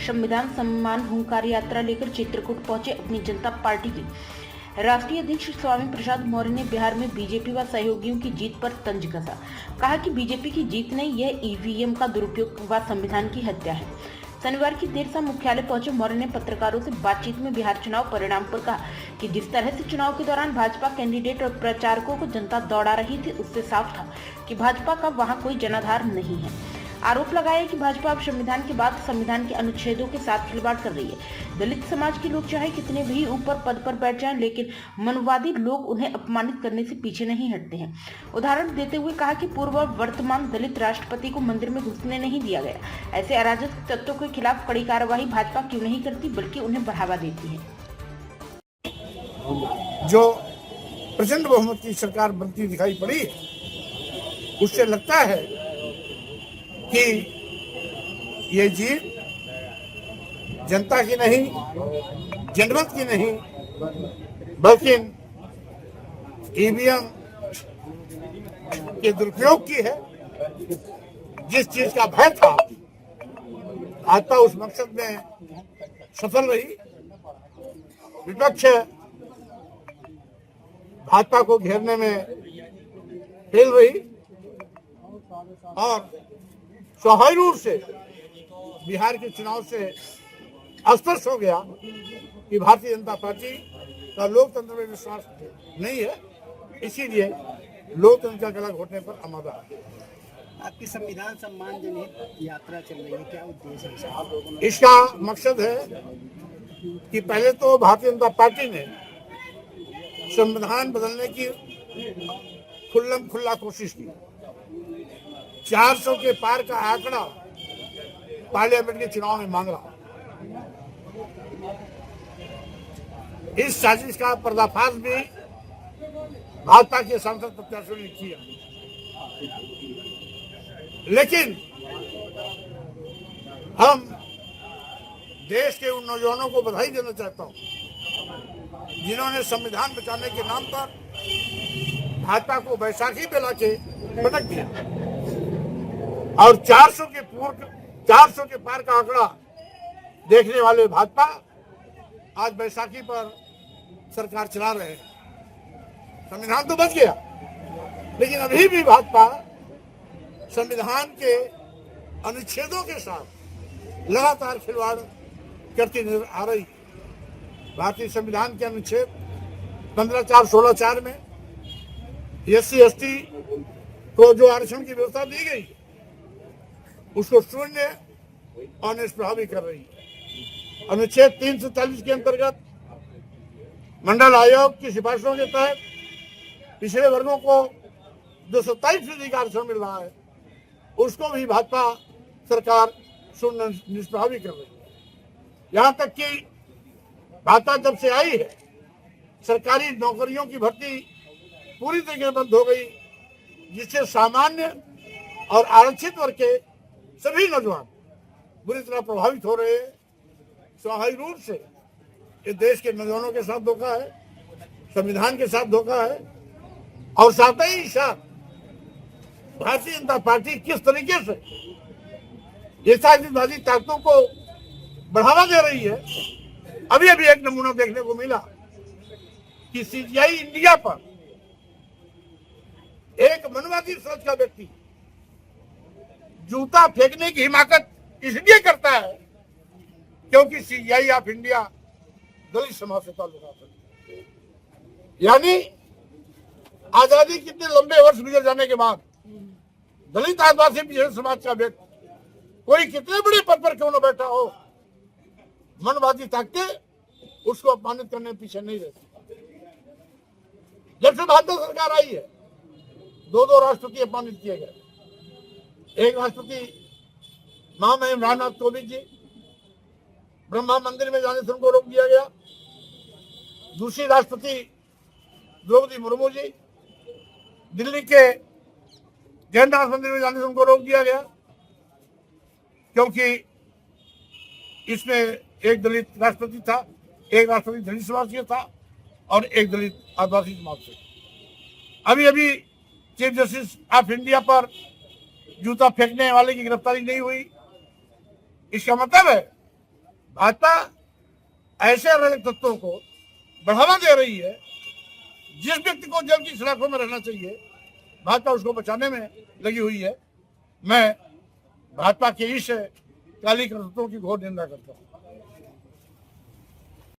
संविधान सम्मान हुंकार यात्रा लेकर चित्रकूट पहुंचे अपनी जनता पार्टी की राष्ट्रीय अध्यक्ष स्वामी प्रसाद मौर्य ने बिहार में बीजेपी व सहयोगियों की जीत पर तंज कसा। कहा कि बीजेपी की जीत नहीं, यह ईवीएम का दुरुपयोग व संविधान की हत्या है। शनिवार की देर शाम मुख्यालय पहुंचे मौर्य ने पत्रकारों से बातचीत में बिहार चुनाव परिणाम पर कहा कि जिस तरह से चुनाव के दौरान भाजपा कैंडिडेट और प्रचारकों को जनता दौड़ा रही थी, उससे साफ था कि भाजपा का वहां कोई जनाधार नहीं है। आरोप लगाया कि भाजपा अब संविधान के बाद संविधान के अनुच्छेदों के साथ खिलवाड़ कर रही है। दलित समाज के लोग चाहे कितने भी ऊपर पद पर बैठ जाएं, लेकिन मनवादी लोग उन्हें अपमानित करने से पीछे नहीं हटते हैं। उदाहरण देते हुए कहा कि पूर्व और वर्तमान दलित राष्ट्रपति को मंदिर में घुसने नहीं दिया गया। ऐसे अराजक तत्वों के खिलाफ कड़ी कार्रवाई भाजपा क्यों नहीं करती, बल्कि उन्हें बढ़ावा देती है। जो प्रचंड बहुमत की सरकार बनती दिखाई पड़ी, उससे लगता है कि ये जीत जनता की नहीं, जनमत की नहीं, बल्कि ईवीएम के दुरुपयोग की है। जिस चीज का भय था, भाजपा उस मकसद में सफल रही। विपक्ष भाजपा को घेरने में फेल रही और स्वाभाविक रूप से बिहार के चुनाव से स्पष्ट हो गया कि भारतीय जनता पार्टी का लोकतंत्र में विश्वास नहीं है, इसीलिए लोकतंत्र का गला घोटने पर आमादा है। आपकी संविधान सम्मान जनहित यात्रा चल रही है, क्या उद्देश्य है? इसका मकसद है कि पहले तो भारतीय जनता पार्टी ने संविधान बदलने की खुल्लम खुल्ला कोशिश की। 400 के पार का आंकड़ा पार्लियामेंट के चुनाव में मांग रहा। इस साजिश का पर्दाफाश भी भाजपा के सांसद प्रत्याशियों ने किया, लेकिन हम देश के उन नौजवानों को बधाई देना चाहता हूं जिन्होंने संविधान बचाने के नाम पर भाजपा को बैसाखी पे लाके पटक दिया और 400 के पार का आंकड़ा देखने वाले भाजपा आज बैसाखी पर सरकार चला रहे हैं। संविधान तो बच गया, लेकिन अभी भी भाजपा संविधान के अनुच्छेदों के साथ लगातार खिलवाड़ करती नजर आ रही। भारतीय संविधान के अनुच्छेद 15(4), 16(4) में SC/ST को जो आरक्षण की व्यवस्था दी गई, उसको शून्य और निष्प्रभावी कर रही है। अनुच्छेद 340 के अंतर्गत मंडल आयोग की सिफारिशों के तहत पिछड़े वर्गों को जो 27% का आरक्षण मिल रहा है, उसको भी भाजपा सरकार शून्य निष्प्रभावी कर रही है। यहाँ तक कि भाजपा जब से आई है, सरकारी नौकरियों की भर्ती पूरी तरीके से बंद हो गई, जिससे सामान्य और आरक्षित वर्ग के सभी नौजवान बुरी तरह प्रभावित हो रहे हैं। स्वाभाविक रूप से ये देश के नौजवानों के साथ धोखा है, संविधान के साथ धोखा है और साथ ही साथ भारतीय जनता पार्टी किस तरीके से ये साजिशबाजी ताकतों को बढ़ावा दे रही है। अभी एक नमूना देखने को मिला कि CGI इंडिया पर एक मनवादी सोच का व्यक्ति जूता फेंकने की हिमाकत इसलिए करता है क्योंकि CGI ऑफ इंडिया दलित समाज से ताल्लुक रखता है। यानी आजादी कितने लंबे वर्ष गुजर जाने के बाद दलित आदिवासी पिछड़े समाज का व्यक्ति कोई कितने बड़े पद पर क्यों न बैठा हो, मनवादी ताकतें उसको अपमानित करने में पीछे नहीं रहती। जब से भाजपा सरकार आई है, 2 राष्ट्रपति अपमानित किए गए। एक राष्ट्रपति महामहिम रामनाथ कोविंद जी, ब्रह्मा मंदिर में जाने से उनको रोक दिया गया। दूसरी राष्ट्रपति द्रौपदी मुर्मू जी, दिल्ली के जगन्नाथ मंदिर में जाने से उनको रोक दिया गया, क्योंकि इसमें एक दलित राष्ट्रपति था, एक राष्ट्रपति दलित समाज से था और एक दलित आदिवासी समाज से। अभी चीफ जस्टिस ऑफ इंडिया पर जूता फेंकने वाले की गिरफ्तारी नहीं हुई। इसका मतलब है भाजपा ऐसे अराजक तत्वों को बढ़ावा दे रही है। जिस व्यक्ति को जल की सलाखों में रहना चाहिए, भाजपा उसको बचाने में लगी हुई है। मैं भाजपा के इस काली करतूतों की घोर निंदा करता हूँ।